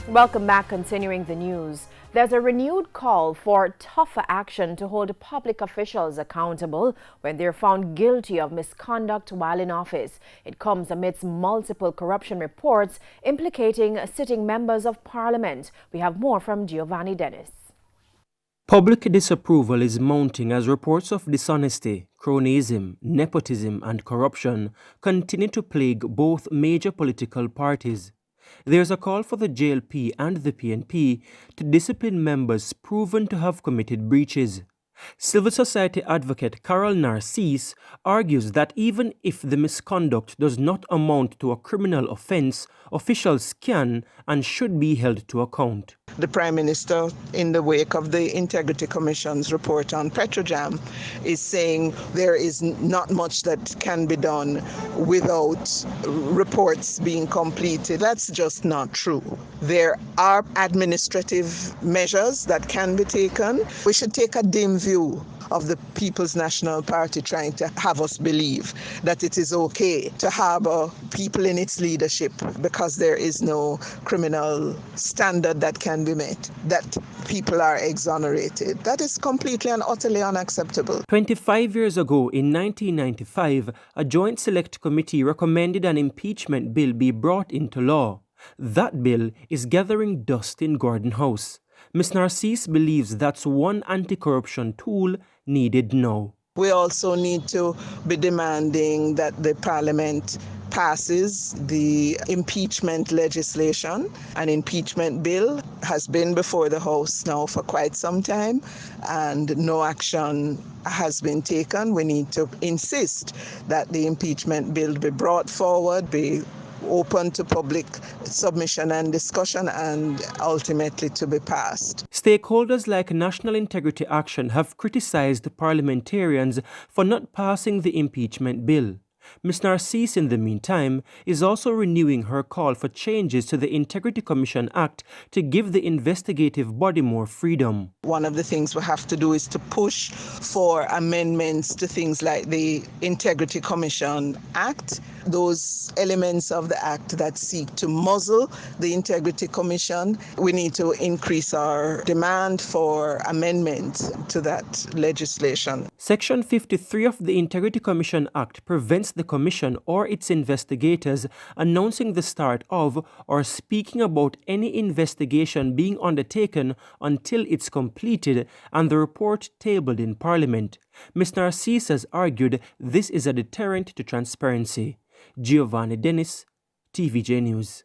Welcome back. Continuing the news. There's a renewed call for tougher action to hold public officials accountable when they're found guilty of misconduct while in office. It comes amidst multiple corruption reports implicating sitting members of parliament. We have more from Giovanni Dennis. Public disapproval is mounting as reports of dishonesty, cronyism, nepotism and corruption continue to plague both major political parties. There's a call for the JLP and the PNP to discipline members proven to have committed breaches. Civil society advocate Carol Narcisse argues that even if the misconduct does not amount to a criminal offence, officials can and should be held to account. The Prime Minister, in the wake of the Integrity Commission's report on Petrojam, is saying there is not much that can be done without reports being completed. That's just not true. There are administrative measures that can be taken. We should take a dim view of the People's National Party trying to have us believe that it is okay to harbor people in its leadership because there is no criminal standard that can be met, that people are exonerated. That is completely and utterly unacceptable. 25 years ago, in 1995, a joint select committee recommended an impeachment bill be brought into law. That bill is gathering dust in Gordon House. Ms. Narcisse believes that's one anti-corruption tool needed now. We also need to be demanding that the Parliament passes the impeachment legislation. An impeachment bill has been before the House now for quite some time, and no action has been taken. We need to insist that the impeachment bill be brought forward, be open to public submission and discussion, and ultimately to be passed. Stakeholders like National Integrity Action have criticized parliamentarians for not passing the impeachment bill. Ms. Narcisse, in the meantime, is also renewing her call for changes to the Integrity Commission Act to give the investigative body more freedom. One of the things we have to do is to push for amendments to things like the Integrity Commission Act, those elements of the act that seek to muzzle the Integrity Commission. We need to increase our demand for amendments to that legislation. Section 53 of the Integrity Commission Act prevents the Commission or its investigators announcing the start of or speaking about any investigation being undertaken until it's completed and the report tabled in Parliament. Ms. Narcisse has argued this is a deterrent to transparency. Giovanni Dennis, TVJ News.